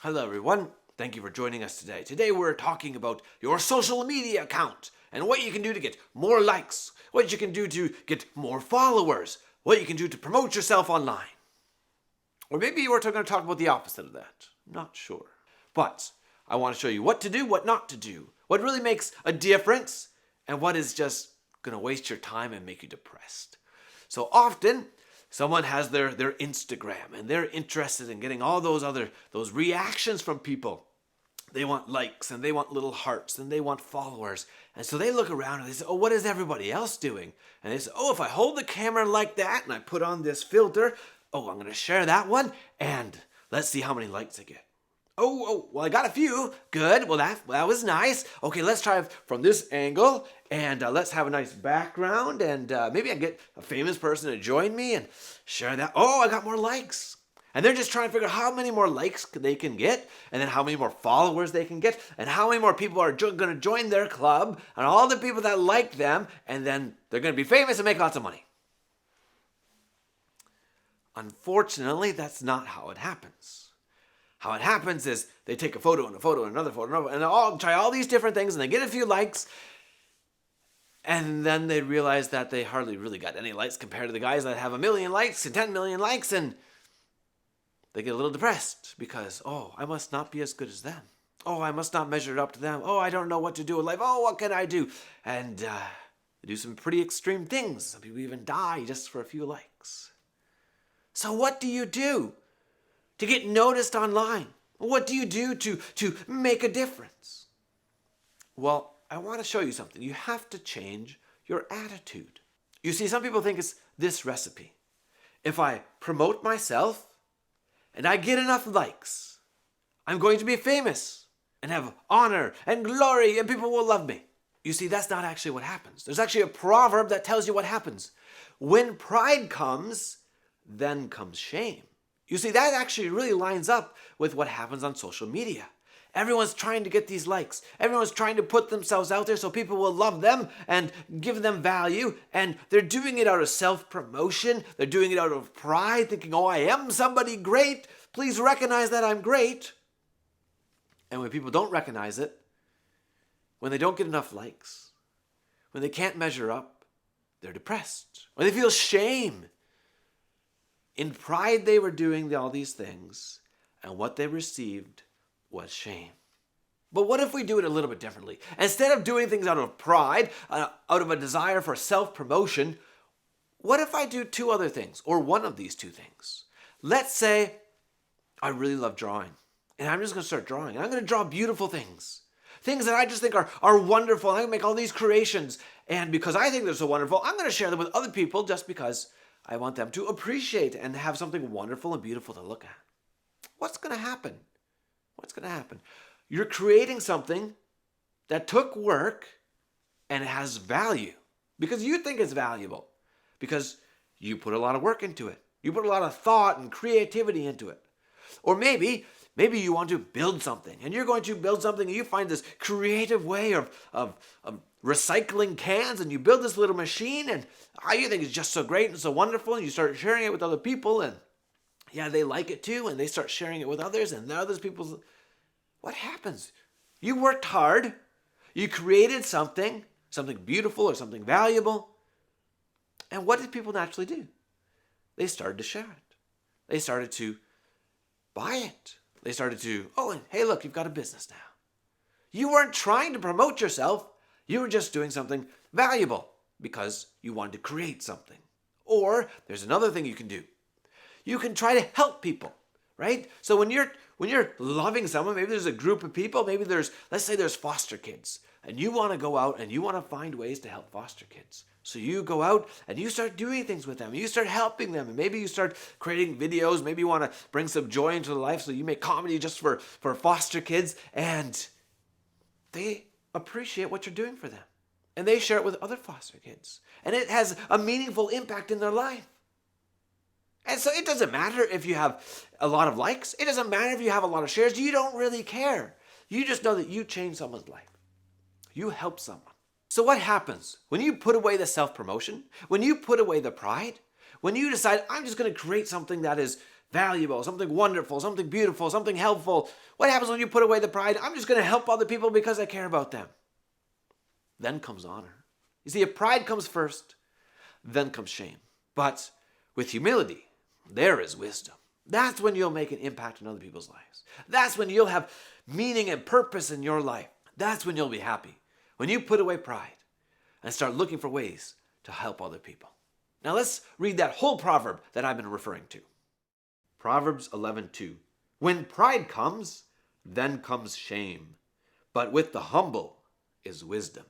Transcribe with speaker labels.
Speaker 1: Hello everyone, thank you for joining us today. Today we're talking about your social media account and what you can do to get more likes, what you can do to get more followers, what you can do to promote yourself online. Or maybe you were going to talk about the opposite of that. Not sure. But I want to show you what to do, what not to do, what really makes a difference, and what is just going to waste your time and make you depressed. So often, someone has their Instagram and they're interested in getting all those reactions from people. They want likes and they want little hearts and they want followers. And so they look around and they say, oh, what is everybody else doing? And they say, oh, if I hold the camera like that and I put on this filter, oh, I'm going to share that one and let's see how many likes I get. Oh, well, I got a few. Good. Well, that was nice. Okay, let's try from this angle, and let's have a nice background, and maybe I get a famous person to join me and share that. Oh, I got more likes. And they're just trying to figure out how many more likes they can get, and then how many more followers they can get, and how many more people are going to join their club, and all the people that like them, and then they're going to be famous and make lots of money. Unfortunately, that's not how it happens. How it happens is they take a photo and a photo and another photo and all try all these different things and they get a few likes, and then they realize that they hardly really got any likes compared to the guys that have 1 million likes and 10 million likes, and they get a little depressed because, oh, I must not be as good as them. Oh, I must not measure up to them. Oh, I don't know what to do in life. Oh, what can I do? And they do some pretty extreme things. Some people even die just for a few likes. So what do you do to get noticed online? What do you do to make a difference? Well, I want to show you something. You have to change your attitude. You see, some people think it's this recipe. If I promote myself and I get enough likes, I'm going to be famous and have honor and glory and people will love me. You see, that's not actually what happens. There's actually a proverb that tells you what happens. When pride comes, then comes shame. You see, that actually really lines up with what happens on social media. Everyone's trying to get these likes. Everyone's trying to put themselves out there so people will love them and give them value. And they're doing it out of self-promotion. They're doing it out of pride, thinking, oh, I am somebody great. Please recognize that I'm great. And when people don't recognize it, when they don't get enough likes, when they can't measure up, they're depressed. When they feel shame. In pride, they were doing all these things, and what they received was shame. But what if we do it a little bit differently? Instead of doing things out of pride, out of a desire for self-promotion, what if I do two other things, or one of these two things? Let's say I really love drawing, and I'm just going to start drawing. I'm going to draw beautiful things. Things that I just think are wonderful. I'm going to make all these creations, and because I think they're so wonderful, I'm going to share them with other people just because I want them to appreciate and have something wonderful and beautiful to look at. What's going to happen? What's going to happen? You're creating something that took work and it has value because you think it's valuable, because you put a lot of work into it. You put a lot of thought and creativity into it. Or maybe you want to build something and you're going to build something and you find this creative way of recycling cans, and you build this little machine and you think it's just so great and so wonderful, and you start sharing it with other people, and yeah, they like it too, and they start sharing it with others, and others people. What happens? You worked hard, you created something beautiful or something valuable, and what did people naturally do? They started to share it. They started to buy it. They started to, oh, and hey, look, you've got a business now. You weren't trying to promote yourself. You were just doing something valuable because you wanted to create something. Or there's another thing you can do. You can try to help people, right? So when you're loving someone, maybe there's a group of people, maybe let's say there's foster kids, and you want to go out and you want to find ways to help foster kids. So you go out and you start doing things with them, and you start helping them, and maybe you start creating videos, maybe you want to bring some joy into their life, so you make comedy just for foster kids, and they appreciate what you're doing for them. And they share it with other foster kids. And it has a meaningful impact in their life. And so it doesn't matter if you have a lot of likes. It doesn't matter if you have a lot of shares. You don't really care. You just know that you changed someone's life. You helped someone. So what happens when you put away the self-promotion, when you put away the pride, when you decide, I'm just going to create something that is valuable, something wonderful, something beautiful, something helpful. What happens when you put away the pride? I'm just going to help other people because I care about them. Then comes honor. You see, if pride comes first, then comes shame. But with humility, there is wisdom. That's when you'll make an impact in other people's lives. That's when you'll have meaning and purpose in your life. That's when you'll be happy. When you put away pride and start looking for ways to help other people. Now let's read that whole proverb that I've been referring to. Proverbs 11:2. When pride comes, then comes shame, but with the humble is wisdom.